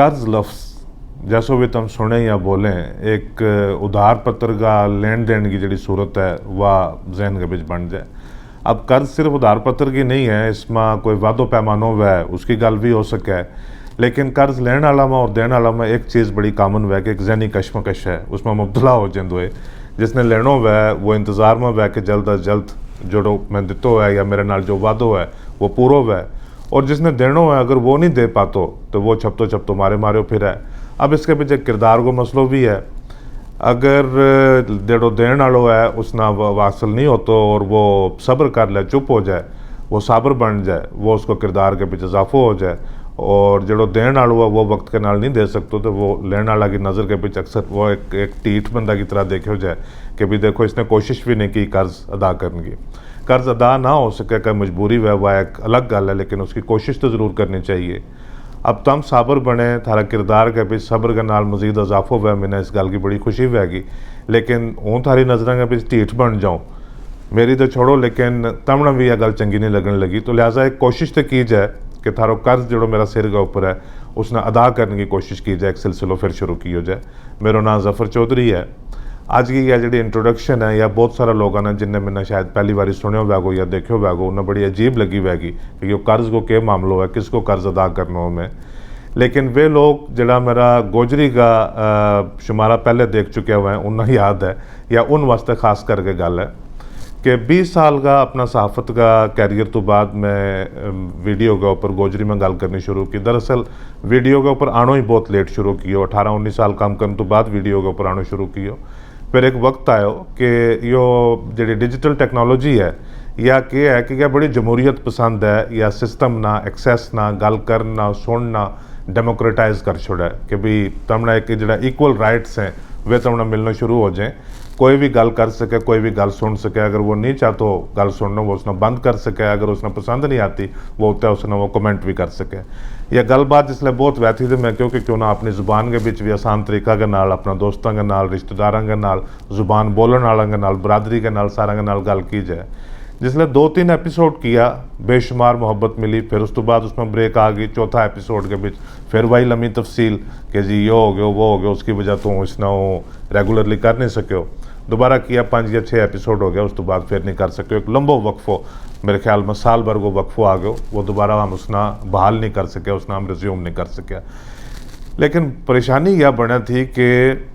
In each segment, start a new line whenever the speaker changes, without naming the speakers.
कर्ज लफ्ज़ जैसो भी तुम सुने या बोलें, एक उधार पत्र का लेन देन की जी सूरत है वह जहन के बीच बन जाए। अब कर्ज सिर्फ उधार पत्र की नहीं है, इसमें कोई वादो पैमानो वह उसकी गल भी हो सके है, लेकिन कर्ज लेने वाला में और देने वाला में एक चीज़ बड़ी कॉमन वह कि एक जहनी कशमकश है, उसमें मुब्तला हो जाते हुए जिसने लेनो वह वो इंतज़ार में वह कि जल्द अज जल्द जो मैं दितो है या मेरे नाल जो वादो है वो पूरो वह, और जिसने देनो है अगर वो नहीं दे पातो तो वो छपतो मारे मारो फिर है। अब इसके पीछे किरदार को मसलो भी है, अगर जेड़ो देन वालो है उसना वासल नहीं होतो और वो सब्र कर ले, चुप हो जाए, वो साबर बन जाए, वो उसको किरदार के पीछे इजाफो हो जाए, और जेड़ो देन वालो है वो वक्त के नाल नहीं दे सकते तो वो लेने वाला की नज़र के पीछे अक्सर वो एक टीठ बंदा की तरह देखो जाए कि भी देखो इसने कोशिश भी नहीं की कर्ज अदा करने की। कर्ज अदा ना हो सके का मजबूरी वह एक अलग गल है, लेकिन उसकी कोशिश तो ज़रूर करनी चाहिए। अब तम साबर बने, थारा किरदार के बीच सब्र के नाल मजीद इजाफो वह, मैंने इस गल की बड़ी खुशी वहगी, लेकिन हूँ थारी नज़र के बीच ढीठ बन जाऊँ मेरी तो छोड़ो, लेकिन तमना भी यह गल चंगी नहीं लगने लगी। तो लिहाजा एक कोशिश तो की जाए कि थारो कर्ज जो मेरा सिर के ऊपर है उसने अदा करने की कोशिश की जाए, एक सिलसिलो फिर शुरू की हो जाए। मेरा नाम जफ़र चौधरी है। आज की यह जी इंट्रोडक्शन है या बहुत सारे लोग हैं जिन्हें मैंने शायद पहली बार सुनो वैगो या देखो वैगो, उन्हें बड़ी अजीब लगी वैगी कि कर्ज को क्या मामलो है, किसको कर्ज अदा करना हो में। लेकिन वे लोग जरा मेरा गोजरी का शुमारा पहले देख चुके हुए हैं उन्हें याद है, या उन वास्ते खास करके गल है कि 20 साल का अपना सहाफ़त का कैरियर तो बाद मैं वीडियो के ऊपर गोजरी में गल करनी शुरू की। दरअसल वीडियो के ऊपर आनो ही बहुत लेट शुरू कियो, 18-19 साल काम करने तो बाद वीडियो के ऊपर आनो शुरू कियो। फिर एक वक्त आयो कि यो जी डिजिटल टेक्नोलॉजी है या क्या है कि क्या बड़ी जमहूरियत पसंद है या सिस्टम ना एक्सेस ना गल करना सुनना डेमोक्रेटाइज कर छोड़ा है कि भी तमना एक जो इक्वल राइट्स हैं वे तमना मिलना शुरू हो जाए, कोई भी गल कर सके, कोई भी गल सुन सके, अगर वो नहीं चाहतो गल सुनना वो उसने बंद कर सके, अगर उसने पसंद नहीं आती वो उत्ते उसने वो कमेंट भी कर सके। यह गलबात जिसलिए बहुत वैथी थी मैं क्योंकि क्यों ना अपनी ज़ुबान के बीच भी आसान तरीका के नाल अपना दोस्तों के नाल रिश्तेदारों के नाल ज़ुबान बोलन वालों के नाल बरादरी के नाल सारा के नाल गल की जाए। जिसलिए 2-3 एपिसोड किया बेशुमार मोहब्बत मिली, फिर उस तो बाद उसमें ब्रेक आ गई, चौथा एपिसोड के बीच फिर वही लम्बी तफसील कि जी यो हो गया वो हो गया, उसकी वजह तो इसना वो रेगुलरली कर नहीं सको। दोबारा किया 5 या 6 एपिसोड हो गया, उस तो बाद फिर नहीं कर सके। एक लंबो वक्फो मेरे ख्याल में साल भर को वक्फो आ गयो, वो दोबारा हम उसना बहाल नहीं कर सके, उसना हम रिज्यूम नहीं कर सके। लेकिन परेशानी यह बना थी कि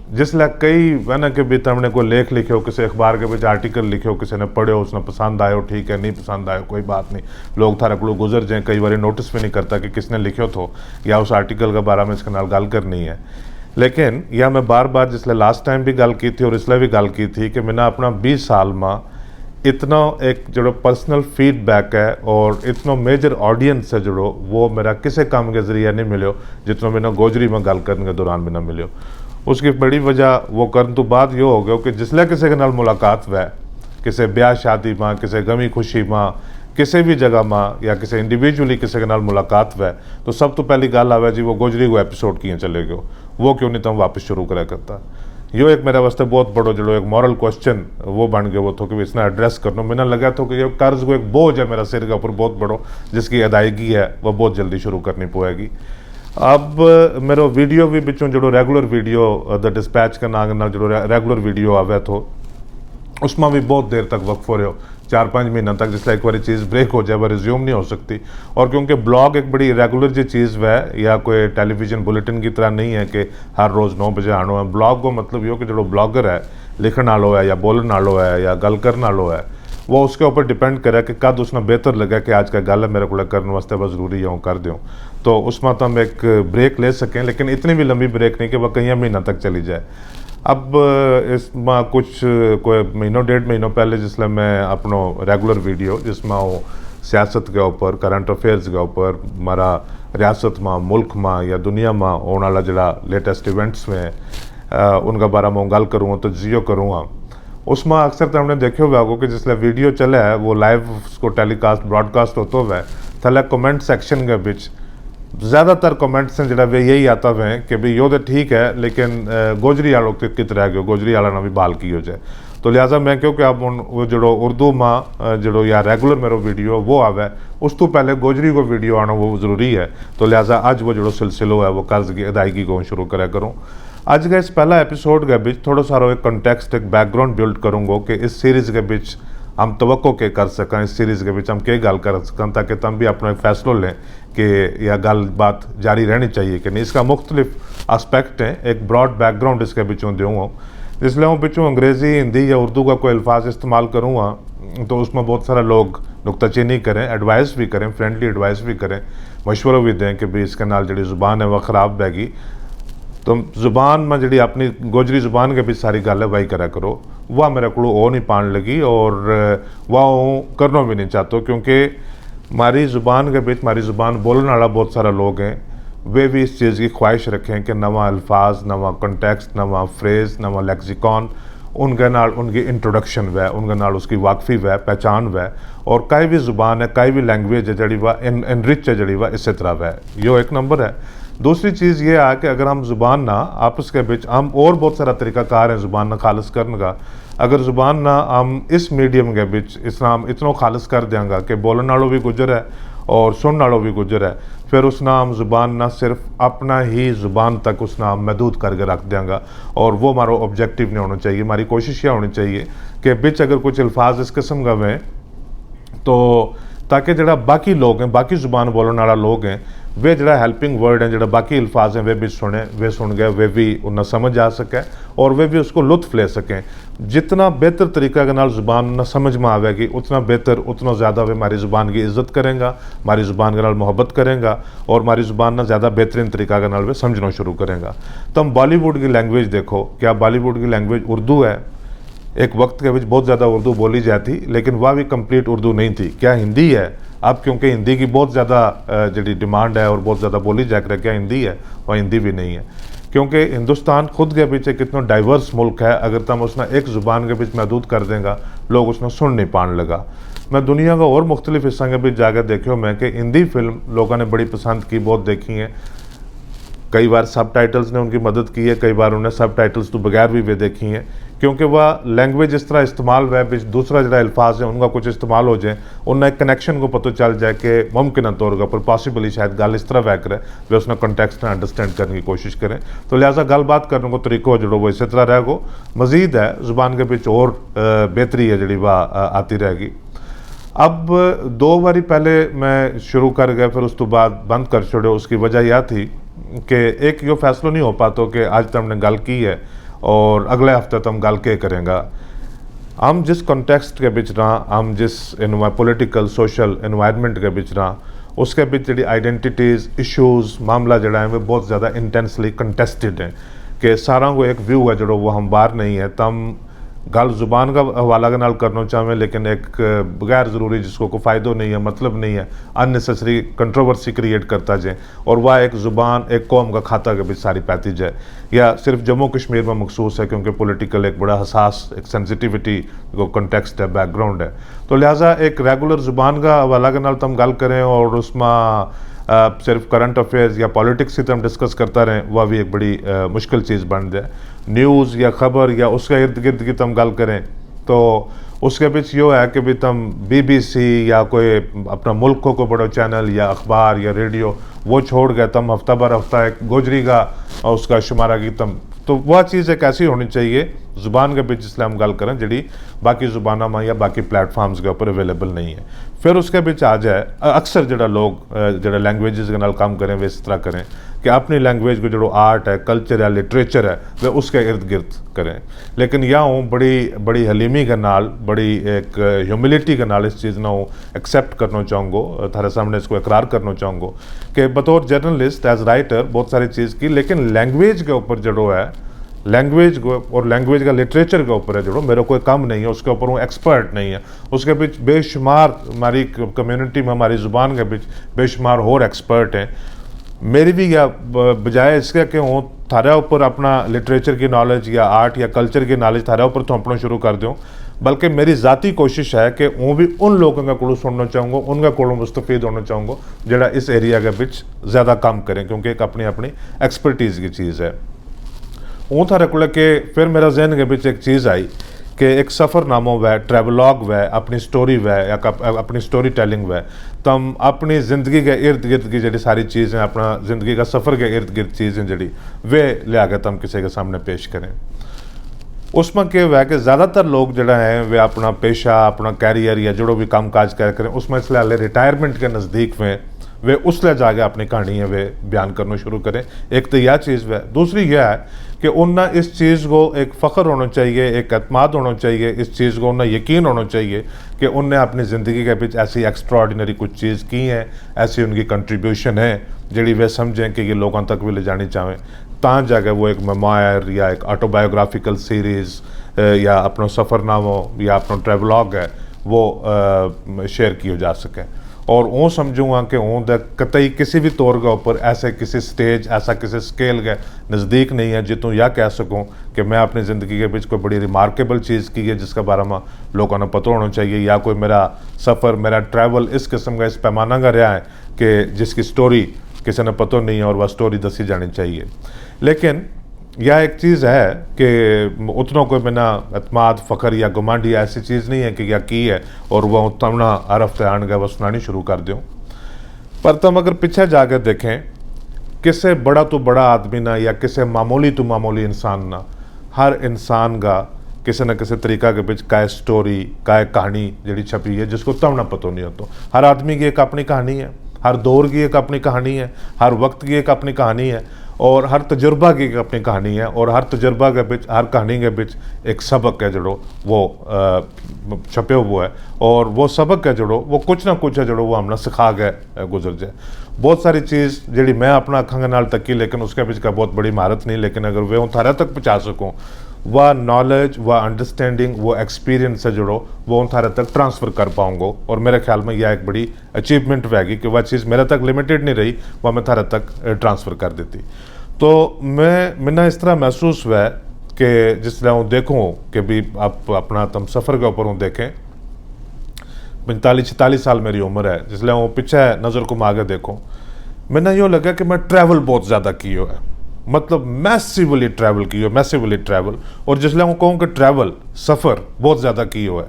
जिसले कई वह ना कि भी तुमने कोई लेख लिखे हो, किसी अखबार के बीच आर्टिकल लिखे हो, किसी ने पढ़े हो, उसने पसंद आयो ठीक है, नहीं पसंद आयो कोई बात नहीं, लोग थारे को गुजर जाए, कई बार नोटिस भी नहीं करता कि किसने लिखो तो या उस आर्टिकल के बारे में इसके नाल गल करनी है। लेकिन यह मैं बार बार जिसले लास्ट टाइम भी गल की थी और इसलिए भी गल की थी कि मैंने अपना 20 साल में इतना एक जो पर्सनल फीडबैक है और इतना मेजर ऑडियंस है जो वो मेरा किसी काम के जरिए नहीं मिलो जितना मैंने गोजरी में गल करने के दौरान भी ना मिलो। उसकी बड़ी वजह वो करने तो बाद ये हो गया कि जिसले किसी के नाल मुलाकात वह किसी ब्याह शादी में, किसी गमी खुशी में, किसी भी जगह में या किसी इंडिविजुअली किसी के नाल मुलाकात वह तो सब तो पहली गल आवे जी वो गोजरी को एपिसोड किए चले गयो, वो क्यों नहीं तुम वापस शुरू करा करता। यो एक मेरे वास्ते बहुत बड़ो जो एक मॉरल क्वेश्चन वो बन गया वो तो कि इसने एड्रेस करना। मैंने लगा तो कि ये कर्ज को एक बोझ है मेरा सिर के ऊपर बहुत बड़ो, जिसकी अदायगी है वह बहुत जल्दी शुरू करनी पड़ेगी। अब मेरा वीडियो भी बिचों जो रेगुलर वीडियो द डिस्पैच के नाम जो रेगुलर वीडियो आवे तो उसमें भी बहुत देर तक वक्फ हो रहे हो, 4-5 महीना तक, जिससे एक बार चीज़ ब्रेक हो जाए वह रिज्यूम नहीं हो सकती। और क्योंकि ब्लॉग एक बड़ी रेगुलर जी चीज़ वह या कोई टेलीविज़न बुलेटिन की तरह नहीं है कि हर रोज़ 9 बजे आना है। ब्लॉग को मतलब ये कि जो ब्लॉगर है लिखण वालो है या बोलन वालो है या गल करने वालो है वो उसके ऊपर डिपेंड करे कि कद उसने बेहतर लगे कि आज का गल है मेरे को करने वास्ते बस ज़रूरी है कर दूँ, तो उसमें तो हम एक ब्रेक ले सकें, लेकिन इतनी भी लंबी ब्रेक नहीं कि वह कई महीना तक चली जाए। अब इसमें कुछ कोई महीनों 1.5 महीनों पहले जिसमें मैं अपनो रेगुलर वीडियो जिसमें वो सियासत के ऊपर करंट अफेयर्स के ऊपर हमारा रियासत में मुल्क में या दुनिया में होने वाला जरा लेटेस्ट इवेंट्स में उनका बारे में गल करूँगा तो जियो करूँगा। उसमें अक्सर तो हमने देखे हुए होगा कि जिसले वीडियो चले है वो लाइव उसको टेलीकास्ट ब्रॉडकास्ट होते हुए थले कमेंट सेक्शन के बीच ज़्यादातर कमेंट्स हैं जरा वे यही आता हुए कि भाई यो तो ठीक है लेकिन गोजरी वालों कित रह गयो, गोजरी वाला ना भी बहाल की हो जाए। तो लिहाजा मैं क्योंकि अब वो जो उर्दू में जो या रेगुलर मेरो वीडियो वो आवे उस तो पहले गोजरी को वीडियो आना वो ज़रूरी है। तो लिहाजा अज वो जो सिलसिलो है वो कर्ज की अदायगी को शुरू करा करूँ। आज का इस पहला एपिसोड के बीच थोड़ा सारा एक कंटेक्स्ट एक बैकग्राउंड बिल्ड करूँगा कि इस सीरीज़ के बीच हम तवक्को के कर सकें, इस सीरीज़ के बीच हम के गल कर सकें, ताकि तुम भी अपना एक फैसला लें कि यह गल बात जारी रहनी चाहिए कि नहीं। इसका मुख्तलिफ आस्पेक्ट है, एक ब्रॉड बैकग्राउंड इसके बिचों दूँगा, इसलिए मैं बिचों अंग्रेज़ी हिंदी या उर्दू का कोई अल्फाज इस्तेमाल करूँगा तो उसमें बहुत सारे लोग नुक्ताचीनी करें, एडवाइस भी करें, फ्रेंडली एडवाइस भी करें, मशवरा भी दें कि भाई इसके नाल जी ज़ुबान है वह ख़राब बैगी, तो ज़ुबान में जी अपनी गोजरी ज़ुबान के भी सारी गल है वही करा करो। वह मेरे को वो नहीं पान लगी और वह करना भी नहीं चाहता, क्योंकि हमारी ज़ुबान के बीच हमारी ज़ुबान बोलने वाला बहुत सारा लोग हैं, वे भी इस चीज़ की ख्वाहिश रखें कि नवा अल्फाज, नवा कंटेक्स्ट, नवा फ्रेज़, नवा लेक्सिकॉन उनके नाल उनकी इंट्रोडक्शन वै, उनके नाल उसकी वाकफी वै, पहचान वै, और कई भी ज़ुबान है, कई भी लैंग्वेज है जड़ी वह इनरिच है जड़ी वह इस तरह वै। यो एक नंबर है। दूसरी चीज़ ये है कि अगर हम ज़ुबान ना आपस के बिच हम और बहुत सारा तरीक़ाकार है ज़ुबान ना खालिस करने का, अगर ज़ुबान ना हम इस मीडियम के बिच इस्लाम इतना खालिस कर देंगे कि बोलने वालों भी गुजर है और सुनने वालों भी गुजर है, फिर उस नाम ज़ुबान ना सिर्फ अपना ही ज़ुबान तक उस नाम महदूद करके रख देंगे, और वो हमारा ऑब्जेक्टिव नहीं होना चाहिए। हमारी कोशिश यह होनी चाहिए कि बिच अगर कुछ अल्फाज इस किस्म का वें तो ताकि जरा बाकी लोग हैं, बाकी ज़ुबान बोलने वाला लोग हैं, वे जरा हेल्पिंग वर्ड हैं, जरा बाकी अल्फाज हैं, वे भी सुन गए, वे भी उन्हें समझ आ सके और वे भी उसको लुत्फ ले सकें। जितना बेहतर तरीका के नाल ज़ुबान न समझ में आवेगी उतना बेहतर, उतना ज़्यादा वे हमारी ज़ुबान की इज़्ज़त करेंगे, हमारी ज़ुबान के नाल मोहब्बत करेंगे और हमारी ज़ुबान न ज़्यादा बेहतरीन तरीका के नाल वे समझना शुरू करेंगे। तो हम बॉलीवुड की लैंग्वेज देखो, क्या बॉलीवुड की लैंग्वेज उर्दू है? एक वक्त के बीच बहुत ज़्यादा उर्दू बोली जाती, लेकिन वह भी कंप्लीट उर्दू नहीं थी। क्या हिंदी है अब? क्योंकि हिंदी की बहुत ज़्यादा जी डिमांड है और बहुत ज़्यादा बोली जा रहा है, क्या हिंदी है? वह हिंदी भी नहीं है, क्योंकि हिंदुस्तान खुद के पीछे कितना डाइवर्स मुल्क है। अगर तुम उसने एक ज़ुबान के बीच महदूद कर देगा, लोग उसने सुन नहीं पाने लगा। मैं दुनिया का और मुख्तलिफ हिस्सा के बीच जाकर देखो मैं कि हिंदी फिल्म लोगों ने बड़ी पसंद की, बहुत देखी हैं, कई बार सब टाइटल्स ने उनकी मदद की है, कई बार उन्हें सब टाइटल्स तो बगैर भी वे देखी हैं, क्योंकि वह लैंग्वेज इस तरह इस्तेमाल हुआ है, दूसरा जरा अल्फाज है उनका कुछ इस्तेमाल हो जाए, उन्हें एक कनेक्शन को पता चल जाए कि मुमकिन तौर पर पॉसिबली शायद गल इस तरह वह करे, वे उसने कंटेक्स्ट में अंडरस्टैंड करने की कोशिश करें। तो लिहाजा गल बात करने को तरीको जो वो इसी तरह रहेगो। मज़ीद है ज़ुबान के बीच और बेहतरी है जी वह आती रहेगी। अब 2 बारी पहले मैं शुरू कर गया, फिर उस तो बाद बंद कर छोड़ो। उसकी वजह यह थी कि एक यो फैसला नहीं हो पाता कि आज तो हमने गल की है और अगले हफ्ते तो हम गल के करेंगे। हम जिस कॉन्टेक्स्ट के बिच रहा, हम जिस पॉलिटिकल सोशल एनवायरनमेंट के बिच रहा, उसके बिच जी आइडेंटिटीज़ इशूज़ मामला जड़ा है वो बहुत ज़्यादा इंटेंसली कंटेस्टेड है कि सारा को एक व्यू है जो वो हम बाहर नहीं है। तम गल ज़ुबान का हवाला के नाल करना चाहें, लेकिन एक बगैर ज़रूरी जिसको कोई फ़ायदा नहीं है, मतलब नहीं है, अननेसेसरी कंट्रोवर्सी क्रिएट करता जाए, और वह एक ज़ुबान एक कौम का खाता के बीच सारी पैती जाए, या सिर्फ जम्मू कश्मीर में मखसूस है क्योंकि पॉलिटिकल एक बड़ा हसास एक सेंसिटिविटी को कंटेक्स्ट है, बैकग्राउंड है। तो लिहाजा एक रेगुलर ज़ुबान का हवाला के नाल तम गल करें और उसमें सिर्फ करंट अफेयर्स या पॉलिटिक्स ही हम डिस्कस करता रहें, वह भी एक बड़ी मुश्किल चीज़ बन जाए। न्यूज़ या ख़बर या उसके इर्द गिर्द की तम गल करें तो उसके बीच यो है कि भी तम BBC या कोई अपना मुल्क को बड़ा चैनल या अखबार या रेडियो वो छोड़ गए, तम हफ्ता बर हफ्ता एक गोजरी का और उसका शुमारा की तम, तो वह चीज़ एक ऐसी होनी चाहिए ज़ुबान के बीच इसलिए हम गल करें जी बाकी ज़ुबाना में या बाकी प्लेटफॉर्म्स के ऊपर अवेलेबल नहीं है। फिर उसके बीच आ जाए अक्सर जरा लोग जरा लैंग्वेजेस के नाल काम करें वे इस तरह करें कि अपनी लैंग्वेज को जो आर्ट है, कल्चर है, लिटरेचर है, वे उसके इर्द गिर्द करें। लेकिन या हूँ बड़ी हलीमी के नाल, बड़ी एक ह्यूमिलिटी के नाल इस चीज़ ना एक्सेप्ट करना चाहूँगा, थारे सामने इसको इकरार करना चाहूँगा कि बतौर जर्नलिस्ट एज राइटर बहुत सारी चीज़ की, लेकिन लैंग्वेज के ऊपर जो है, लैंग्वेज को और लैंग्वेज का लिटरेचर के ऊपर है जो मेरे कोई काम नहीं है, उसके ऊपर वो एक्सपर्ट नहीं है। उसके बीच बेशुमार हमारी कम्युनिटी में हमारी ज़ुबान के बीच बेशुमार और एक्सपर्ट हैं। मेरी भी या बजाय इसके कि हूँ थारे ऊपर अपना लिटरेचर की नॉलेज या आर्ट या कल्चर की नॉलेज थारे ऊपर थोपना शुरू कर दूँ, बल्कि मेरी ज़ाती कोशिश है कि वो भी उन लोगों का कोलों सुनना चाहूँगा, उनका कोलों मुस्तफ़ीद होना चाहूँगा जरा इस एरिया के बिच ज़्यादा काम करें, क्योंकि एक अपनी अपनी एक्सपर्टीज़ की चीज़ है। वो थारे को कि फिर मेरा जहन के बिच एक चीज़ आई कि एक सफ़रनामा वह ट्रैवलॉग वह अपनी स्टोरी वह या अपनी स्टोरी टेलिंग वह तम अपनी ज़िंदगी के इर्द गिर्द की जी सारी चीज़ें अपना ज़िंदगी का सफ़र के इर्द गिर्द चीज़ें जी वे लिया के तम किसी के सामने पेश करें। उसमें क्या हुआ कि ज़्यादातर लोग जड़ा है वे अपना पेशा अपना कैरियर या जो भी काम काज करें उसमें इसलिए हाले रिटायरमेंट के नज़दीक में वे उसलिए जाके अपनी कहानी है वे बयान करना शुरू करें। एक तो यह चीज़ है, दूसरी यह है कि उन्हें इस चीज़ को एक फ़ख्र होना चाहिए, एक एतमाद होना चाहिए, इस चीज़ को उन्हें यकीन होना चाहिए कि उन्हें अपनी ज़िंदगी के बीच ऐसी एक्स्ट्राऑर्डिनरी कुछ चीज़ की है, ऐसी उनकी कंट्रीब्यूशन है जी वे समझें कि ये लोगों तक भी ले जानी चाहें, तां जाके वो एक मेमोयर या एक ऑटोबायोग्राफिकल सीरीज़ या अपना सफ़रनामा या अपना ट्रैवलॉग है वो शेयर किया जा सके। और वो समझूँगा कि वो कतई किसी भी तौर के ऊपर ऐसे किसी स्टेज ऐसा किसी स्केल के नज़दीक नहीं है जितों यह कह सकूँ कि मैं अपनी ज़िंदगी के बीच कोई बड़ी रिमार्केबल चीज़ की है जिसके बारे में लोगों को पता होना चाहिए, या कोई मेरा सफ़र मेरा ट्रैवल इस किस्म का इस पैमाना का रहा है कि जिसकी स्टोरी किसी ने पता नहीं है और वह स्टोरी दसी जानी चाहिए। लेकिन यह एक चीज़ है कि उतना कोई बिना एतमाद फ़ख्र या गुमांडी ऐसी चीज़ नहीं है कि क्या की है और वह तमना हर हफ्ते आन गए वह सुनानी शुरू कर दूँ। पर तुम अगर पीछे जाकर देखें किसी बड़ा तो बड़ा आदमी ना या किसी मामूली तो मामूली इंसान ना, हर इंसान का किसी न किसी तरीका के बीच का स्टोरी का कहानी जी छपी है जिसको तमना पता नहीं होता। हर आदमी की एक अपनी कहानी है, हर दौर की एक अपनी कहानी है, हर वक्त की एक अपनी कहानी है और हर तजुर्बा की एक अपनी कहानी है और हर तजुर्बा के बीच हर कहानी के बीच एक सबक है जड़ो वो छपे हुआ है और वो सबक है जड़ो वो कुछ ना कुछ है जड़ो वो हमने सिखा गए गुजर जाए। बहुत सारी चीज़ जी मैं अपना अखंग नाल तकी लेकिन उसके बीच का बहुत बड़ी महारत नहीं, लेकिन अगर वे थारा तक पहुँचा सकूँ वह नॉलेज वह अंडरस्टैंडिंग वो एक्सपीरियंस है जड़ो वो उन थारे तक ट्रांसफ़र कर पाऊँगा। और मेरे ख्याल में यह एक बड़ी अचीवमेंट रहेगी कि वह चीज़ मेरे तक लिमिटेड नहीं रही, वह मैं थारे तक ट्रांसफ़र कर देती। तो मैंने इस तरह महसूस हुआ कि जिसलिए हूँ देखूँ कि भी आप अपना तुम सफ़र के ऊपर हूँ देखें 45-46 साल मेरी उम्र है, जिसलिए हूँ पीछे नज़र को आगे देखूँ मैंने यूँ लगा कि मैं ट्रैवल बहुत ज़्यादा किया है, मतलब मैसिवली ट्रैवल की हो मैसिवली ट्रैवल। और जिसलिए मैं कहूँ कि ट्रैवल सफ़र बहुत ज़्यादा की हो है,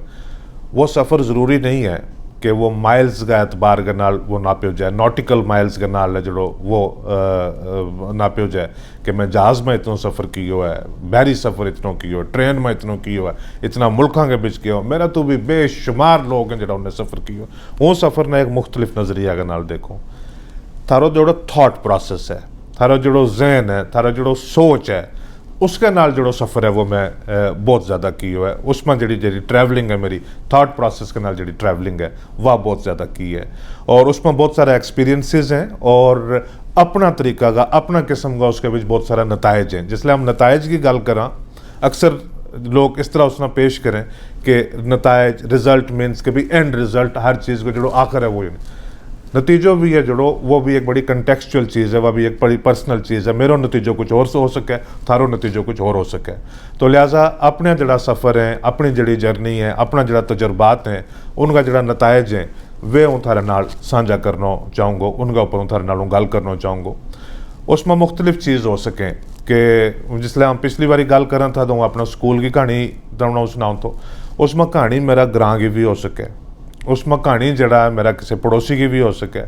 वो सफ़र ज़रूरी नहीं है कि वो माइल्स का एतबार के नाल वो नाप्यो जाए, नॉटिकल माइल्स के नाल है जो वो नाप्यो जाए कि मैं जहाज़ में इतना सफ़र किया है, बहरी सफ़र इतना किया, ट्रेन में इतना किया है, इतना मुल्कों के बीच किया, मेरा तो भी बेशुमार लोग हैं जो उन्हें सफ़र किया। वो सफ़र ने एक मुख्तलिफ नज़रिया के नाल देखो, थारो जो थाट प्रोसेस है, थारा जो जहन है, थारा जो सोच है, उसके नाल जो सफ़र है वो मैं बहुत ज़्यादा की है। उसमें जी ट्रैवलिंग है मेरी थाट प्रोसेस के नाल जी ट्रैवलिंग है वह बहुत ज़्यादा की है और उसमें बहुत सारे एक्सपीरियंसेस हैं और अपना तरीका का अपना किस्म का उसके बीच बहुत सारा नताइज हैं। जिसलिए हम नताइज की गल करा अक्सर लोग इस तरह उसमें पेश करें कि नताइज रिजल्ट मीन्स के भी एंड रिजल्ट हर चीज़ को जो आखिर है वो नतीजों भी है जड़ो वो भी एक बड़ी कंटेक्चुअल चीज़ है, वह भी एक बड़ी पर्सनल चीज़ है। मेरा नतीजों कुछ और हो सके, थारो नतीजों कुछ और हो सके। तो लिहाजा अपने जड़ा सफ़र है, अपनी जड़ी जर्नी है, अपना जड़ा तजुर्बात हैं, उनका जड़ा नताइज हैं वे हूँ थारे नाल साझा करना चाहूँगा, उनके ऊपर हूँ थारे नाल गल करना चाहूँगा। उसमें मुख्तलिफ चीज़ हो सकें कि जिसलिए हम पिछली बारी गल करा था तो अपना स्कूल की कहानी तुमने सुनाऊँ तो उसमें कहानी मेरा ग्रां की भी हो सके, उसमें कहानी जड़ा मेरा किसी पड़ोसी की भी हो सके,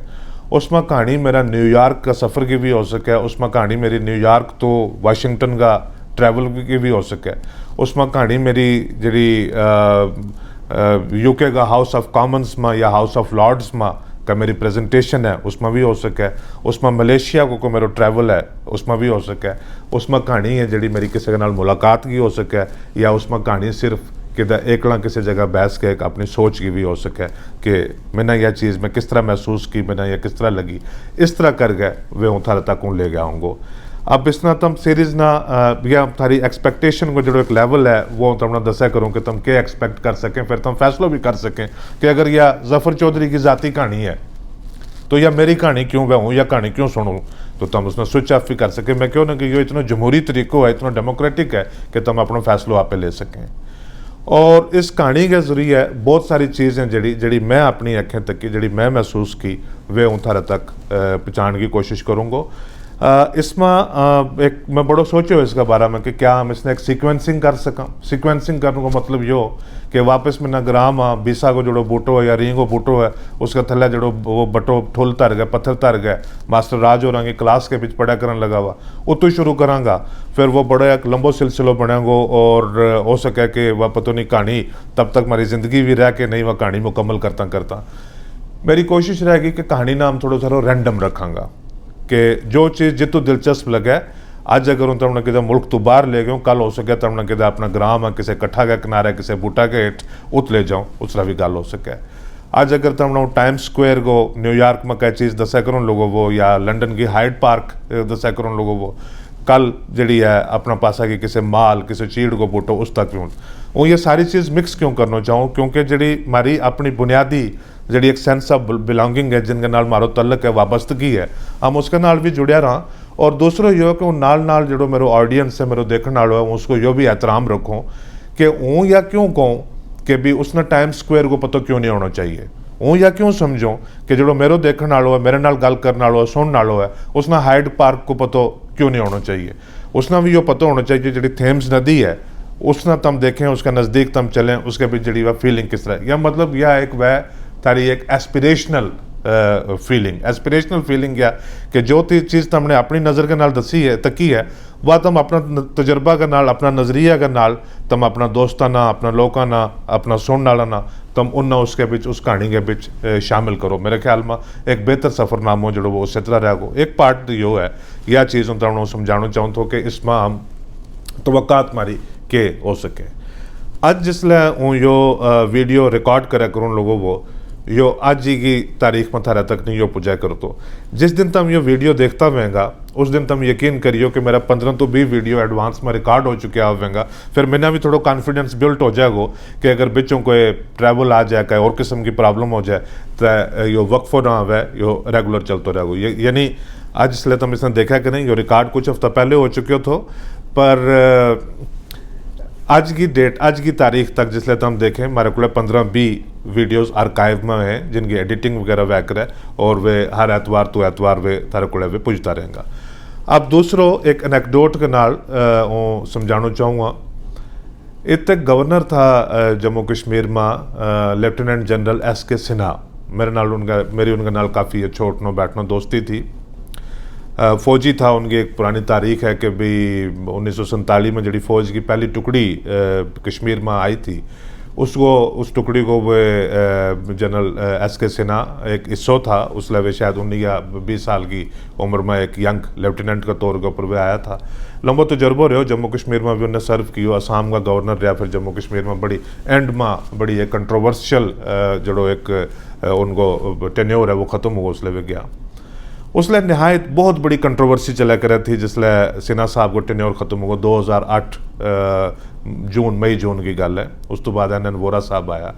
उसमें कहानी मेरा न्यूयॉर्क का सफ़र की भी हो सके, उसमें कहानी मेरी न्यूयॉर्क तो वाशिंगटन का ट्रैवल की भी हो सके, उसमें कहानी मेरी जी यूके का हाउस ऑफ कॉमन्स में या हाउस ऑफ लॉर्ड्स में का मेरी प्रेजेंटेशन है उसमें भी हो सके, उसमें मलेशिया को मेरा ट्रैवल है उसमें भी हो सके, उसमें कहानी है जी मेरी किसी के नाल मुलाकात की हो सके, या उसमें कहानी सिर्फ कि एकला किसी जगह बैस के एक अपनी सोच की भी हो सके कि मैंने यह चीज़ मैं किस तरह महसूस की, मैंने यह किस तरह लगी, इस तरह कर गए वे हूँ थारे तक हूँ ले गया हूँ। अब इस ना तुम सीरीज़ ना या थारी एक्सपेक्टेशन को जो एक लेवल है वो तुमने दसा करूँ कि तुम क्या एक्सपेक्ट कर सकें, फिर तुम फैसला भी कर सकें कि अगर यह ज़फ़र चौधरी की ज़ाती कहानी है तो यह मेरी कहानी क्यों वह हूँ या कहानी क्यों सुनूँ, तो तुम उसमें स्विच ऑफ भी कर सकें। मैं क्यों ना कि ये इतना जमहूरी तरीक़ों है, इतना डेमोक्रेटिक है कि तुम अपना फैसला आप ले सकें। और इस कहानी के जरिए बहुत सारी चीज़ें जड़ी मैं अपनी अखें तक की जड़ी मैं महसूस की वे हूँ थारे तक पहुँचाने की कोशिश करूँगा। इसमें एक मैं बड़ो सोचो इसका बारे में कि क्या हम इसने एक सीक्वेंसिंग कर सका। सीक्वेंसिंग करने का मतलब यो कि वापस में ना ग्राम आ बीसा को जोड़ो बूटो है या रींगो बूटो है उसका थल्ले जोड़ो वो बटो ठोल तर गए पत्थर तर गए मास्टर राज हो रंगे क्लास के बीच पढ़ा करने लगा हुआ उतो शुरू करांगा फिर वो बड़ा एक लंबो सिलसिलो बनेगो और हो सके कि वह पतो नहीं कहानी तब तक हमारी ज़िंदगी भी रह के नहीं वह कहानी मुकम्मल करता करता मेरी कोशिश रहेगी कि कहानी ना हम थोड़ा सा रैंडम रखांगा कि जो चीज़ जितों दिलचस्प लगे अज अगर हम तुमने किधर मुल्क तो बाहर ले गए कल हो सके तुमने किधर अपना ग्राम है किसी कट्ठा के किनारे किसी बूटा के हेठ उत ले जाऊँ उसरा भी गल हो सके अज अगर तुमने टाइम स्क्वायर को न्यूयॉर्क में कई चीज़ दसा करो लोगों वो या लंडन की हाइड पार्क दसा करो लोगों वो कल जी है अपना पासा की किसी माल किसी चीड़ को बूटो उस तक भी हूँ ये सारी चीज़ मिक्स क्यों करना चाहूँ क्योंकि जी हमारी अपनी बुनियादी जी एक सेंस ऑफ बिलोंगिंग है जिनके नाल मारो तल्लक है वाबस्तगी है हम उसके नाल भी जुड़िया रहा और दूसरा यो कि नाल जो मेरे ऑडियंस है मेरे देखने वालों है उसको यो भी एहतराम रखूँ कि ऊँ या क्यों कहूँ कि भी उसने टाइम स्क्वायर को पता क्यों नहीं होना चाहिए ऊँ या क्यों समझो कि जो मेरे देखने वालों है मेरे नाल गल करने वालों है सुनने वालों है उसने हाइड पार्क को पता क्यों नहीं होना चाहिए उसने भी यो पता होना चाहिए जी थेम्स नदी है उसने तुम देखें उसके नज़दीक तुम चलें उसके बीच जी वह फीलिंग किस तरह या मतलब यह एक वह तारी एक एस्पिरेशनल फीलिंग क्या कि जो चीज़ तुमने अपनी नज़र के नाल दसी है तकी है वह तुम अपना तजर्बा के नाल अपना नज़रिया के नाल तुम अपना दोस्ताना अपना लोकाना अपना सुनने वाला ना तुम उन्ना उसके बीच उस कहानी के बीच शामिल करो मेरे ख्याल में एक बेहतर सफ़रनामो जो वो उस तरह रहेगो एक पार्ट यो है यह चीज़ तुम समझाना चाहूँ तो कि इसमें हम तवक्कात मारी के हो सके अज जिसले यो वीडियो रिकॉर्ड करे करूँ लोगों वो यो आज ही की तारीख में थारा तक नहीं यो पुजा कर तो जिस दिन तुम यो वीडियो देखता होगा उस दिन तुम यकीन करियो कि मेरा 15 तो 20 वीडियो एडवांस में रिकॉर्ड हो चुका होगा फिर मैंने भी थोड़ा कॉन्फिडेंस बिल्ट हो जाएगा कि अगर बिचों कोई ट्रैवल आ जाए कोई और किस्म की प्रॉब्लम हो जाए तो यो वक्फो ना आवे यो रेगुलर चलते रहेगो यानी आज इसलिए तुम इसने देखा कि नहीं यो रिकॉर्ड कुछ हफ्ता पहले हो चुके हो पर आज की डेट आज की तारीख तक जिसले तुम देखें हमारे को 15-20 वीडियोस आर्काइव में हैं जिनकी एडिटिंग वगैरह वह करे और वे हर एतवार तो एतवार वे तारे को वे पुजता रहेगा। अब दूसरों एक एनेक्डोट के नाल समझाना चाहूँगा इत गवर्नर था जम्मू कश्मीर में लेफ्टिनेंट जनरल S.K. सिन्हा मेरे नाल उनका मेरी उनके नाल काफ़ी अच्छो उठना बैठना दोस्ती थी फौजी था उनकी एक पुरानी तारीख है कि भाई 1947 में जी फ़ौज की पहली टुकड़ी कश्मीर में आई थी उसको उस टुकड़ी को वो जनरल S.K. सिन्हा एक हिस्सों था उस वे शायद 19 या 20 साल की उम्र में एक यंग लेफ्टिनेंट के तौर के ऊपर वह आया था लंबो तजर्बो रहो जम्मू कश्मीर में भी उन्हें सर्व किया असम का गवर्नर रहा फिर जम्मू कश्मीर में बड़ी एंड में बड़ी एक कंट्रोवर्शियल जो एक उनको टेन्योर है वो ख़त्म हुआ उसले भी गया उसले नहायत बहुत बड़ी कंट्रोवर्सी चला कर थी जिसले सिन्हा साहब को टेन्योर ख़त्म हुआ 2008 मई जून की गल है उस तो बाद एन वोरा साहब आया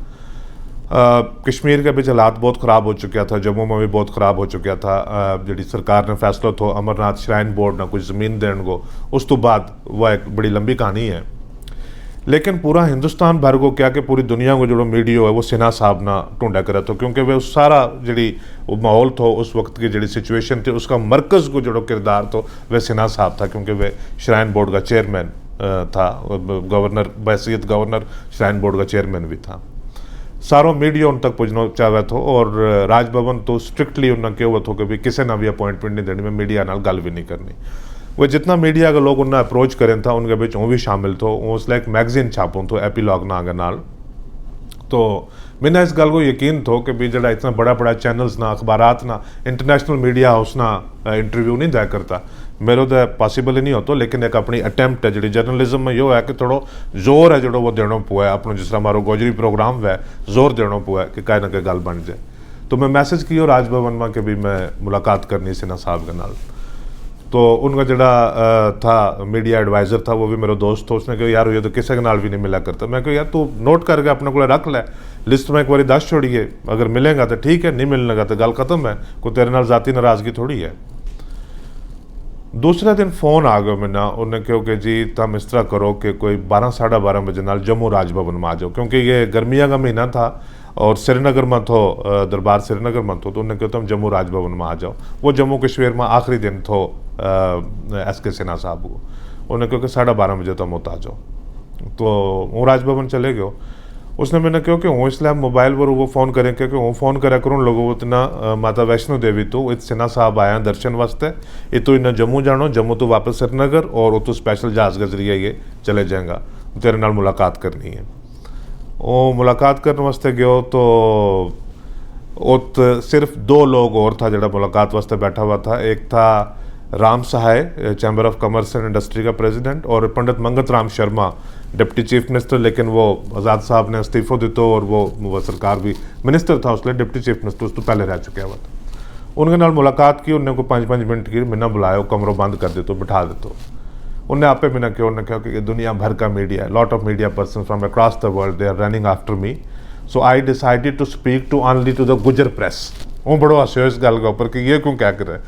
कश्मीर के बीच हालात बहुत ख़राब हो चुका था जम्मू में भी बहुत ख़राब हो चुका था जी सरकार ने फैसला तो अमरनाथ श्राइन बोर्ड ने कुछ ज़मीन देने को उस तो बाद वह एक बड़ी लंबी कहानी है लेकिन पूरा हिंदुस्तान भर को क्या कि पूरी दुनिया को जो मीडिया है वो सिन्हा साहब ना ढूंढा करे तो क्योंकि वे उस सारा जी माहौल थो उस वक्त की जी सिचुएशन थी उसका मरकज़ को जो किरदार तो वह सिन्हा साहब था क्योंकि वे श्राइन बोर्ड का चेयरमैन था गवर्नर बहसीत गवर्नर श्राइन बोर्ड का चेयरमैन भी था सारों मीडिया उन तक पहुँचना चाहे तो और राजभवन तो स्ट्रिक्टली उन्हें क्यों थो कि भी किसी ना भी अपॉइंटमेंट नहीं देनी में मीडिया नाल गल भी नहीं करनी वो जितना मीडिया के लोग उन्हें अप्रोच करें था उनके बीच वो भी शामिल थो उसले एक मैगजीन छापों तो एपीलॉग ना आगे नाल तो मैंने इस गल को यकीन थो कि भी जरा इतना बड़ा बड़ा चैनल्स ना अखबारात ना इंटरनेशनल मीडिया हाउस ना इंटरव्यू नहीं दिया करता मेरे तो पॉसिबल ही नहीं होता लेकिन एक अपनी अटैम्प्ट है जी जर्नलिज्म में यो है कि थोड़ा जोर है जो वो देना पुआ है अपना जिस तरह हमारा गोजरी प्रोग्राम है जोर देना पुआ है कि कहीं ना कहीं गल बन जाए तो मैं मैसेज किया राजभवन में कि भी मैं मुलाकात करनी सिन्हा साहब के नाल तो उनका जड़ा था मीडिया एडवाइज़र था वो भी मेरा दोस्त था उसने कहा यार ये तो किसी के नाल भी नहीं मिला करता मैं कहा यार तू नोट करके अपने को रख ले लिस्ट में एक बार दस छोड़िए अगर मिलेगा तो ठीक है नहीं मिलने तो गल खत्म है कोई तेरे नाल जाती नाराज़गी थोड़ी है दूसरे दिन फ़ोन आ गया मैंने उन्हें कहो कि जी तुम इस तरह करो कि कोई 12 साढ़े 12 बजे नाल जम्मू राजभवन में आ जाओ क्योंकि ये गर्मिया का महीना था और श्रीनगर में थो दरबार श्रीनगर में थो, तो उन्हें कहो तुम जम्मू राजभवन में आ जाओ। वो जम्मू कश्मीर में आखिरी दिन थो SK सिन्हा साहब को, उन्हें कहो कि 12:30 बजे तुम उत आ जाओ। तो वो राजभवन चले गयो। उसने मैंने कहो कि हूँ इसलिए मोबाइल पर वो फ़ोन करें, क्योंकि हूँ फ़ोन करा करूँ लोगों इतना माता वैष्णो देवी तो इत सिन्हा साहब आया दर्शन वास्ते, ये तो इन्हें जम्मू जानो, जम्मू तो वापस श्रीनगर और वो तो स्पेशल जहाज़ के जरिए ये चले जाएगा, तेरे नाल मुलाकात करनी है। वो मुलाकात करने वास्ते गयो तो उत सिर्फ 2 लोग और था जरा मुलाकात वास्ते बैठा हुआ था। एक था Ram Sahay, chamber of commerce and industry का प्रेसिडेंट, और Pandit Mangat Ram Sharma, deputy chief minister, लेकिन वो आज़ाद साहब ने इस्तीफो दितो और वो सरकार भी मिनिस्टर था उसलिए डिप्टी चीफ मिनिस्टर उस तो पहले रह चुका हुआ था। उनके नाल मुलाकात की, उन्हें को 5-5 मिनट की मैंने बुलाया, कमरों बंद कर दे तो बिठा दे। तो उन्हें आपे मैंने क्यों, उन्हें कहा कि दुनिया भर का media, lot of media person from across the world they are running after me, so I decided to speak to only to the Gujar press. वो बड़ो हंसो इस गल के ऊपर कि ये क्यों क्या करे।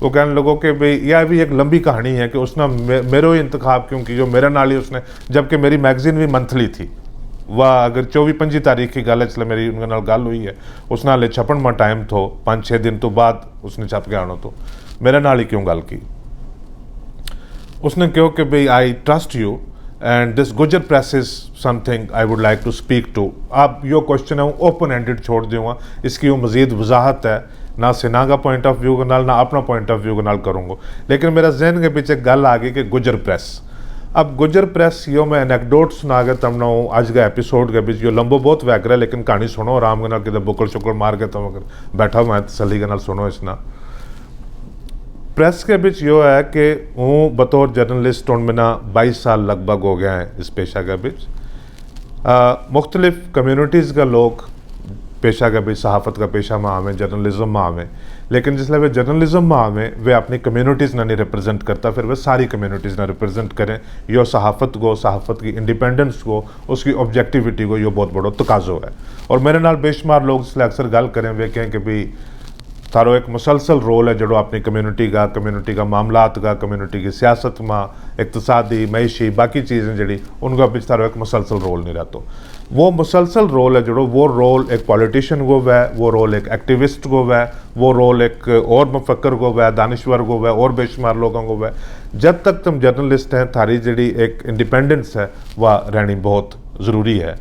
वो कहने लगो कि भाई यह भी एक लंबी कहानी है कि उसने मेरे ही इंतखाब क्यों की, जो मेरे नाल ही उसने, जबकि मेरी मैगजीन भी मंथली थी। वह अगर 24-25 तारीख की गल है, इसलिए मेरी उनके नाल गल हुई है, उस नाल छपन में टाइम थो 5-6 दिन तो बाद उसने छप के आना, तो मेरे नाल ही क्यों गल की। उसने कहो कि भाई I trust you and this गुजर press is something I would like to speak to. आप यो क्वेश्चन है ओपन एंडेड छोड़ दूँगा, इसकी वो मज़ीद वजाहत है ना सिन्हा का पॉइंट ऑफ व्यू के नाल, ना अपना पॉइंट ऑफ व्यू के नाल करूँगा। लेकिन मेरा जहन के पीछे गल आ गई कि गुजर प्रेस। अब गुजर प्रेस यो मैं एनेक्डोट सुना के तमना आज का एपिसोड के बीच, यो लंबो बहुत वैग रहा, लेकिन कहानी सुनो आराम के नाल, कि बुकड़ शुकड़ मार के तुम अगर बैठा मैं तसली के नाल सुनो। इसना प्रेस के बीच यो है कि हूँ बतौर जर्नलिस्ट हूँ मैंने 22 साल लगभग हो गया है इस पेशा के बीच। मुख्तलिफ कम्यूनिटीज़ का लोग पेशा के बीच, सहाफ़त का पेशा में आवें, जर्नलिज्म में आवें, लेकिन जिसले वे जर्नलिज्म में आवें वे अपनी कम्यूनिटीज़ नहीं रिप्रेजेंट करता, फिर वे सारी कम्यूनिटीज़ ना रिप्रेजेंट करें। यो सहाफ़त को, सहाफ़त की इंडिपेंडेंस को, उसकी ऑब्जेक्टिविटी को यो बहुत बड़ो तकाजो है। और मेरे नाल बेशुमार लोग इसलिए अक्सर गल करें, वे कहें कि भाई थारो एक मुसलसल रोल है जो अपनी कम्यूनिटी का मामलात का, कम्यूनिटी की सियासत में, इक़्तिसादी, मईशी, बाकी चीज़ें जड़ी उनका बीच थारो एक मुसलसल रोल नहीं रहता। वो मुसलसल रोल है जो, वो रोल एक पॉलिटिशियन को वै, वो रोल एक एक्टिविस्ट को वै, वो रोल एक और मुफक्कर को वै, दानिश्वर को वै, और बेशुमार लोगों को वै। जब तक तुम जर्नलिस्ट हैं थारी जड़ी एक इंडिपेंडेंस है वह रहनी बहुत ज़रूरी है।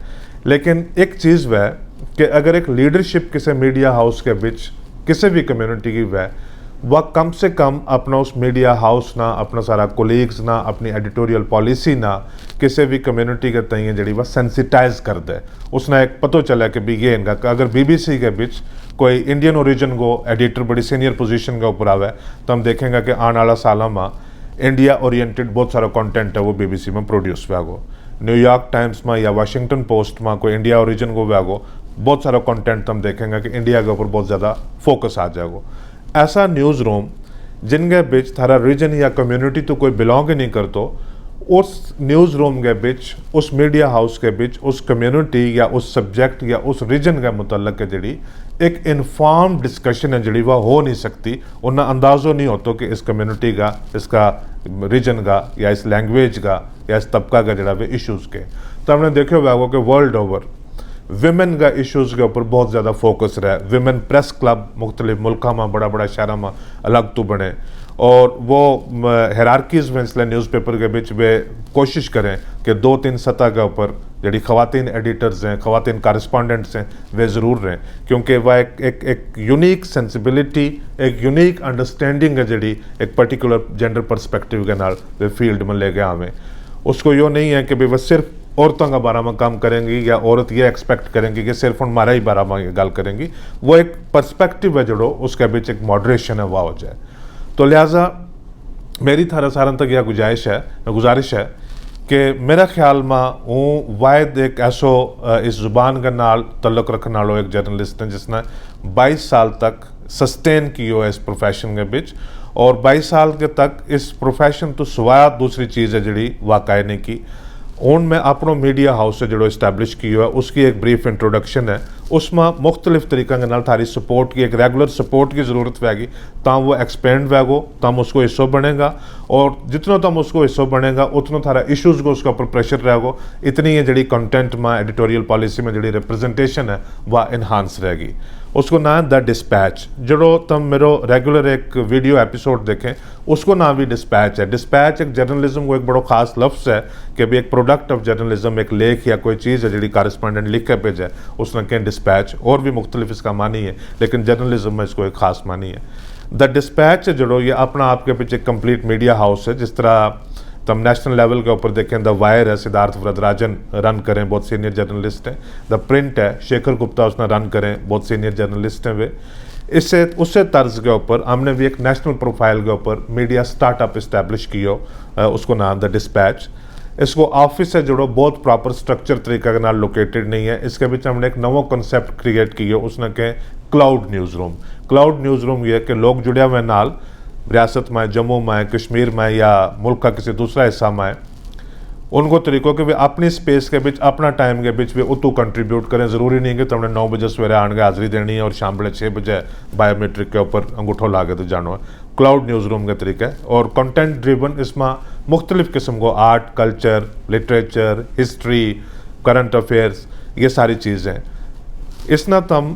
लेकिन एक चीज़ वै कि अगर एक लीडरशिप किसी मीडिया हाउस के बीच किसी भी कम्युनिटी की वह कम से कम अपना उस मीडिया हाउस ना, अपना सारा कोलीग्स ना, अपनी एडिटोरियल पॉलिसी ना किसी भी कम्युनिटी के तई जड़ी वह सेंसिटाइज कर दे। उसने एक पतो चला कि भी ये इनका अगर BBC के बीच कोई इंडियन ओरिजिन को एडिटर बड़ी सीनियर पोजीशन के ऊपर आवे, तो हम देखेंगे कि आने वाला सालों में इंडिया ओरिएंटेड बहुत सारा कंटेंट है वो BBC में प्रोड्यूस हुआ गो। न्यूयॉर्क टाइम्स में या वाशिंगटन पोस्ट में कोई इंडिया ओरिजिन को हुआ गो, बहुत सारा कंटेंट हम देखेंगे कि इंडिया के ऊपर बहुत ज़्यादा फोकस आ जाएगा। ऐसा न्यूज़ रूम जिनके बीच थारा रीजन या कम्युनिटी तो कोई बिलोंग ही नहीं करतो, उस न्यूज़ रूम के बीच, उस मीडिया हाउस के बीच, उस कम्युनिटी या उस सब्जेक्ट या उस रीजन के मुतल्लक के जड़ी एक इन्फॉर्म डिस्कशन है जड़ी वह हो नहीं सकती। उन्हें अंदाज़ो नहीं होता कि इस कम्युनिटी का, इसका रीजन का, या इस लैंग्वेज का, या इस तबका का जड़ा वे इशूज़ के। तो हमने देखे हुआ कि वर्ल्ड ओवर विमेन का इश्यूज़ के ऊपर बहुत ज़्यादा फोकस रहा है। विमेन प्रेस क्लब मुख्तलिफ मुल्कों में, बड़ा बड़ा शहरों में अलग तो बने, और वो हेरारकीज़ में इसलिए न्यूज़पेपर के बीच वे कोशिश करें कि 2-3 सतह के ऊपर जड़ी ख़वातीन एडिटर्स हैं, ख़वातीन कॉरेस्पॉन्डेंट्स हैं, वे ज़रूर रहें, क्योंकि वह एक यूनिक सेंसिबिलिटी, एक यूनिक अंडरस्टैंडिंग है जड़ी एक पर्टिकुलर जेंडर परस्पेक्टिव के नाल वे फील्ड में ले गए आवें। उसको यो नहीं है कि भाई वह सिर्फ औरतों का बारे में काम करेंगी या औरत ये एक्सपेक्ट करेंगी कि सिर्फ हमारा ही बारे में गल करेंगी। वो एक पर्सपेक्टिव है जड़ो, उसके बीच एक मॉडरेशन है वह हो जाए। तो लिहाजा मेरी थारा सारन तक यह गुजारिश है कि मेरा ख्याल में हूँ वायद एक ऐसो इस ज़ुबान के नाल तल्लुक़ रखने वालों एक जर्नलिस्ट हैं जिसने 22 साल तक सस्टेन की हो इस प्रोफेशन के बीच, और 22 साल के तक इस प्रोफेशन तो सिवाय दूसरी चीज़ है जड़ी वाक़ई नहीं की। हूँ मैं अपनो मीडिया हाउस से जो इस्टैब्लिश की है उसकी एक ब्रीफ इंट्रोडक्शन है, उसमें मुख्तलिफ तरीक़ा के नाल थारी सपोर्ट की एक रेगुलर सपोर्ट की ज़रूरत पैगी तां वो एक्सपेंड वैगो तम उसको हिस्सों बनेगा और जितना तम उसको हिस्सों बनेगा उतना थारा इशूज़ को उसके ऊपर प्रेशर रहेगो इतनी है जी कंटेंट में एडिटोरियल पॉलिसी में जी रिप्रेजेंटेशन है वह इन्हांस रहेगी। उसको ना द डिस्पैच जो तुम मेरो रेगुलर एक वीडियो एपिसोड देखें उसको नाम भी डिस्पैच है। डिस्पैच एक जर्नलिज्म को एक बड़ो खास लफ्ज़ है कि भी एक प्रोडक्ट ऑफ जर्नलिज्म एक लेख या कोई चीज़ है जी कारस्पॉन्डेंट लिख के भेजा उसने कहें डिस्पैच और भी मुख्तलिफ इसका मानी है लेकिन जर्नलिज्म में इसको एक खास मानी है। द डिस्पैच जो ये अपना आपके पीछे कंप्लीट मीडिया हाउस है। जिस तरह तुम नेशनल लेवल के ऊपर देखें द वायर है सिद्धार्थ वरदराजन रन करें बहुत सीनियर जर्नलिस्ट हैं। द प्रिंट है शेखर गुप्ता उसने रन करें बहुत सीनियर जर्नलिस्ट हैं वे। इससे उससे तर्ज के ऊपर हमने भी एक नेशनल प्रोफाइल के ऊपर मीडिया स्टार्टअप इस्टेब्लिश किया उसको नाम द डिस्पैच। इसको ऑफिस है जो बहुत प्रॉपर स्ट्रक्चर तरीका के नाल लोकेटेड नहीं है। इसके बीच हमने एक नवा कॉन्सेप्ट क्रिएट किया उसने कहें cloud news room. Cloud news room ये कि लोग जुड़े हुए नाल रियासत में जम्मू में कश्मीर में या मुल्क का किसी दूसरा हिस्सा में उनको तरीकों के वे अपनी स्पेस के बीच अपना टाइम के बीच वे उतू कंट्रीब्यूट करें। ज़रूरी नहीं कि तुमने 9 बजे सवेरे आने हाजिरी देनी है और शाम बड़े 6 बजे बायोमेट्रिक के ऊपर अंगूठो ला के तो जानो है। क्लाउड न्यूज़ रूम का तरीका है और कंटेंट ड्रिवन इसमें मुख्तलिफ किस्म को art culture literature history current affairs ये सारी चीज़ें इसना तम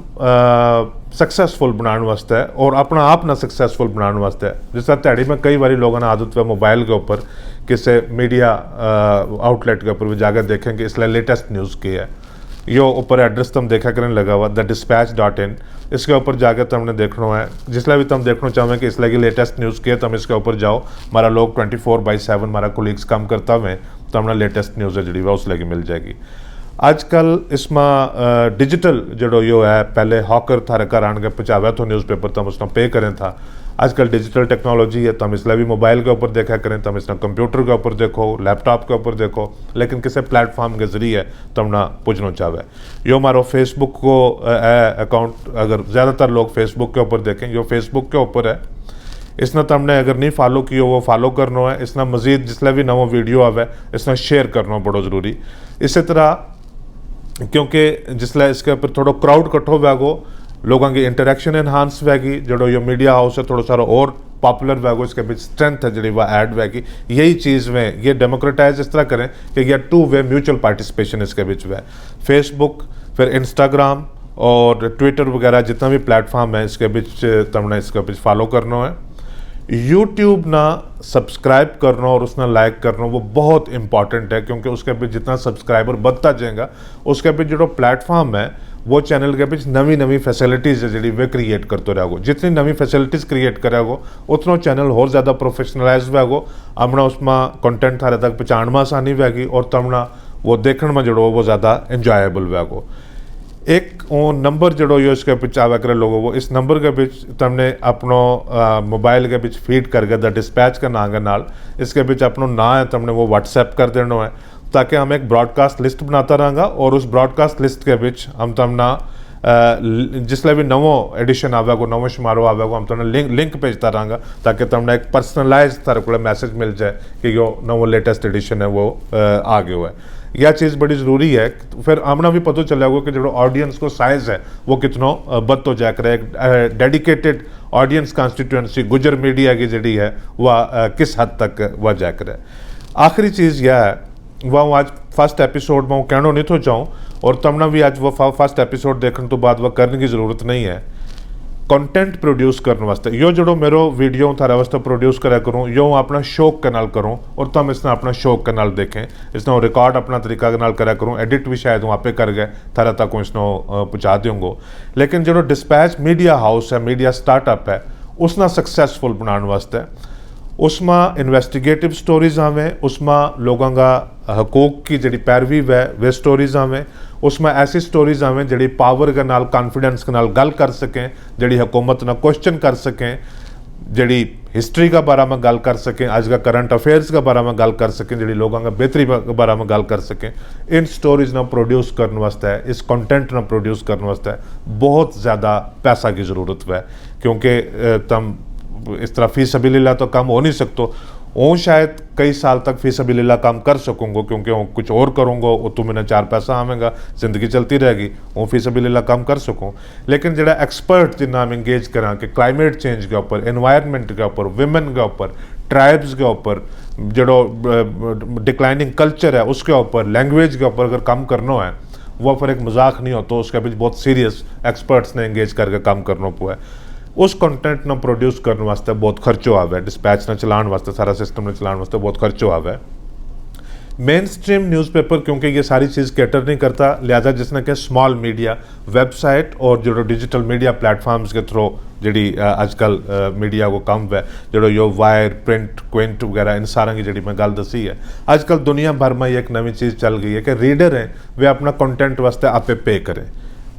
सक्सैसफुल बनाने वास्ते और अपना आप ना सक्सैसफुल बनाने वास्ते जिस तरह ध्याड़ी में कई बार लोगों ने आदत है मोबाइल के ऊपर किसी मीडिया आउटलेट के ऊपर भी जाकर देखें कि इसलिए लेटेस्ट न्यूज़ की है यो ऊपर एड्रेस तुम देखा करने लगा हुआ thedispatch.in। इसके ऊपर जाकर तुमने देखना है जिसलिए भी तुम देखना चाहें कि इसलिए की लेटेस्ट न्यूज़ की है तुम इसके ऊपर जाओ हमारा लोग 24/7 हमारा कोलीग्स काम करता हुए तो हमने लेटेस्ट न्यूज़ है जी वह उस लगी मिल जाएगी। आजकल इसमें डिजिटल जो यो है पहले हॉकर थारे घर आन के पहुँचावे तो न्यूज़पेपर तुम उसमें पे करें था। आजकल डिजिटल टेक्नोलॉजी है तुम इसलिए भी मोबाइल के ऊपर देखा करें तुम इसमें कंप्यूटर के ऊपर देखो लैपटॉप के ऊपर देखो लेकिन किसी प्लेटफॉर्म के ज़रिए तुम ना पूछना चाहे। यो हमारा फेसबुक को अकाउंट अगर ज़्यादातर लोग फेसबुक के ऊपर देखें यो फेसबुक के ऊपर है इसने तुमने अगर नहीं फॉलो किया वो फॉलो करना है। इसने मजीद जिसले भी नवा वीडियो आवे इसने शेयर करना बड़ा ज़रूरी। इसी तरह क्योंकि जिसले इसके ऊपर थोड़ा क्राउड कट्ठो वैगो लोगों की इंटरेक्शन इन्हांस वैगी जो यो मीडिया हाउस है थोड़ा सारा और पॉपुलर वैगो इसके बीच स्ट्रेंथ है जी वह ऐड वैगी। यही चीज़ में ये डेमोक्रेटाइज इस तरह करें कि यह 2 वे म्यूचुअल पार्टिसिपेशन इसके बीच वह फेसबुक फिर इंस्टाग्राम और ट्विटर वगैरह जितना भी प्लेटफॉर्म है इसके बीच तुमने इसके बीच फॉलो करना है। यूट्यूब ना सब्सक्राइब करना और उसना लाइक करना वो बहुत इंपॉर्टेंट है क्योंकि उसके बीच जितना सब्सक्राइबर बढ़ता जाएगा उसके बीच जो प्लेटफॉर्म है वो चैनल के बीच नवी नवी फैसिलिटीज़ है जी वे क्रिएट करते रहेगो। जितनी नवी फैसिलिटीज़ क्रिएट करेगो उतना चैनल और ज़्यादा प्रोफेशनलाइज वैगो हमने उसमें कंटेंट थारे तक पहुँचाने में आसानी वैगी और तमना वो देखने में जो वो ज़्यादा इंजॉयबल वैगो। एक नंबर जो यो इसके बीच आवा करे लोगों को इस नंबर के बीच तुमने अपनो मोबाइल के बीच फीड करके द डिस्पैच का नाम के नाल इसके बीच अपनो ना है तुमने वो व्हाट्सएप कर देना है ताकि हम एक ब्रॉडकास्ट लिस्ट बनाता रहेंगे और उस ब्रॉडकास्ट लिस्ट के बीच हम तुमना जिसले भी नवो एडिशन आवेगो नवो शुमारो आवेगो हम तुमने लिंक भेजता रहेंगे ताकि तुमने एक पर्सनलाइज तारे को मैसेज मिल जाए कि यो नवो लेटेस्ट एडिशन है वो आ गया है। यह चीज़ बड़ी ज़रूरी है। फिर हमने भी पता चलेगा कि जो ऑडियंस को साइज़ है वो कितना बद तो जाकर एक डेडिकेटेड ऑडियंस कॉन्स्टिट्यूएंसी गुजर मीडिया की जी है वह किस हद तक वह जाकर है। आखिरी चीज़ यह है वह आज फर्स्ट एपिसोड में वो कहना नहीं तो चाहूँ और तमना भी आज वो फर्स्ट एपिसोड देखने तो बाद वह करने की ज़रूरत नहीं है। कंटेंट प्रोड्यूस करने वास्ते यो जो मेरो वीडियो थारे वास्ते प्रोड्यूस करा करूँ यो अपना शौक के नाल करूँ और तुम इसने अपना शौक के नाल देखें इसने रिकॉर्ड अपना तरीका के नाल करा करूँ एडिट भी शायद हूँ आपे कर गए थारा तक इसने पहुँचा दूँगो। लेकिन जो डिस्पैच मीडिया हाउस है मीडिया स्टार्टअप है उसना सक्सैसफुल बनाने वास्ते उसमें इन्वेस्टिगेटिव स्टोरीज आवें उसमें लोगों का हकूक की जी पैरवी वे स्टोरीज आवें उसमें ऐसी स्टोरीज आवें जी पावर के नाल कॉन्फिडेंस के नाल गल कर सकें जी हुकूमत ना क्वेश्चन कर सकें जी हिस्ट्री का बारे में गल कर सकें आज का करंट अफेयर्स के बारे में गल कर सकें जी लोगों का बेहतरी के बारे में गल कर सकें। इन स्टोरीज ना प्रोड्यूस करने वास्ते इस कंटेंट ना प्रोड्यूस करने वास्ते बहुत ज़्यादा पैसा की ज़रूरत है क्योंकि तुम इस तरह फी सबीलिल्लाह तो कम हो नहीं सकते वो शायद कई साल तक फीसबिलिल्लाह काम कर सकूँगा, क्योंकि वो कुछ और करूँगा वो तो मैंने 4 पैसा आवेगा, जिंदगी चलती रहेगी, वो फीसबिलिल्लाह काम कर सकूँ। लेकिन जो एक्सपर्ट जिन्ना हम इंगेज करा कि क्लाइमेट चेंज के ऊपर, एनवायरनमेंट के ऊपर, विमेन के ऊपर, ट्राइब्स के ऊपर, जो डिक्लाइनिंग कल्चर है उसके ऊपर, लैंग्वेज के ऊपर अगर काम करना है, वो फिर एक मजाक नहीं होता, उसके बीच बहुत सीरियस एक्सपर्ट्स ने इंगेज करके काम करना पुआ है। उस कंटेंट ना प्रोड्यूस करने वास्ते बहुत खर्चो आवे, डिस्पैच ना चलाने वास्ते, सारा सिस्टम ने चलाने वास्ते बहुत खर्चो आवे। मेन स्ट्रीम न्यूज़पेपर क्योंकि ये सारी चीज़ कैटर नहीं करता, लिहाजा जिसने कि स्मॉल मीडिया, वेबसाइट और जो डिजिटल मीडिया प्लेटफॉर्म्स के थ्रू जी आजकल मीडिया को कम है, जो यो वायर, प्रिंट, क्विंट वगैरह इन सारा की जी मैं गल दसी है। आजकल दुनिया भर में एक नवी चीज़ चल गई है कि रीडर हैं वे अपना कंटेंट वास्ते आपे पे करें,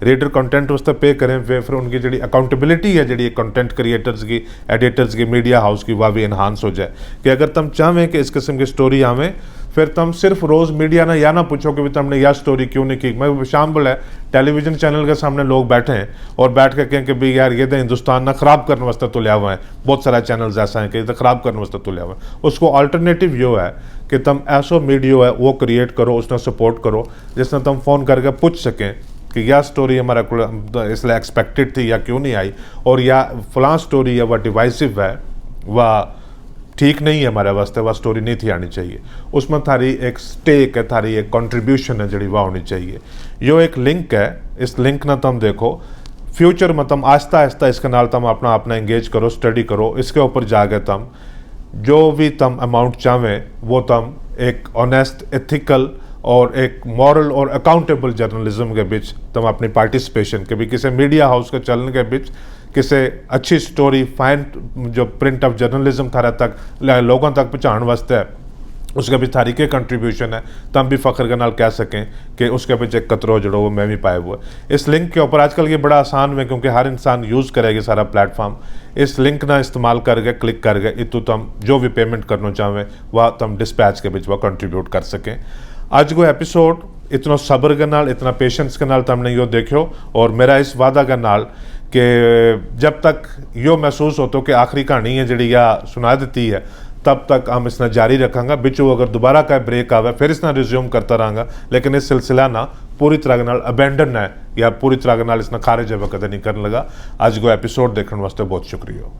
रीडर कंटेंट वास्ते पे करें, वे फिर उनकी जी अकाउंटेबिलिटी है जी कंटेंट क्रिएटर्स की, एडिटर्स की, मीडिया हाउस की, वह भी इन्हांस हो जाए कि अगर तुम चाहें कि इस किस्म की स्टोरी आवें, फिर तुम सिर्फ रोज़ मीडिया ना या ना पूछो कि तुमने यह स्टोरी क्यों नहीं की। मैं शाम बोला टेलीविजन चैनल के सामने लोग बैठे हैं और बैठ के कहें कि भाई यार ये तो हिंदुस्तान ना ख़राब करने वास्ते तो लिया हुआ है, बहुत सारा चैनल्स ऐसा है कि तो ख़राब करने वास्ते तो लिया हुआ है। उसको अल्टरनेटिव यो है कि तुम ऐसा मीडिया है वो क्रिएट करो, उसने सपोर्ट करो जिसने तुम फ़ोन करके पूछ सकें कि यह स्टोरी हमारा इसलिए एक्सपेक्टेड थी या क्यों नहीं आई, और या फलां स्टोरी है वह डिवाइसिव है, वह ठीक नहीं है हमारे वास्ते, वह स्टोरी नहीं थी आनी चाहिए। उसमें थारी एक स्टेक है, थारी एक कंट्रीब्यूशन है जी वह होनी चाहिए। यो एक लिंक है, इस लिंक ना तुम देखो, फ्यूचर में तुम आहिस्ता आहिस्ता इसके नाल तुम अपना अपना इंगेज करो, स्टडी करो, इसके ऊपर जाके तुम जो भी तुम अमाउंट चाहें वो तुम एक ऑनेस्ट, एथिकल और एक मॉरल और अकाउंटेबल जर्नलिज्म के बीच तुम अपनी पार्टिसिपेशन के भी किसी मीडिया हाउस के चलने के बीच किसी अच्छी स्टोरी, फाइन जो प्रिंट ऑफ जर्नलिज्म थारा तक लोगों तक पहुँचाने वास्ते है, उसके भी थारी के कंट्रीब्यूशन है, तब भी फ़ख्र के नाल कह सकें कि उसके बीच एक कतरो जड़ो वो मैं भी पाए हुआ है। इस लिंक के ऊपर आजकल ये बड़ा आसान है क्योंकि हर इंसान यूज़ करेगी सारा प्लेटफॉर्म। इस लिंक ना इस्तेमाल करके, क्लिक करके इतु तुम जो भी पेमेंट करना चाहें वह तुम डिस्पैच के बीच वह कंट्रीब्यूट कर सकें। आज को एपिसोड इतना सब्र के नाल, इतना पेशेंस के नाल तुमने यो देखो, और मेरा इस वादा के नाल कि जब तक यो महसूस होता कि आखिरी कहानी है जी या सुना देती है, तब तक हम इसने जारी रखांगा। बिचो अगर दोबारा का ब्रेक आवे फिर इसने रिज्यूम करता रहांगा, लेकिन इस सिलसिला ना पूरी तरह के नाल अबेंडन है या पूरी तरह के नाल इसने खारिज है कदे नहीं करने लगा। आज को एपिसोड देखने वास्ते बहुत शुक्रिया।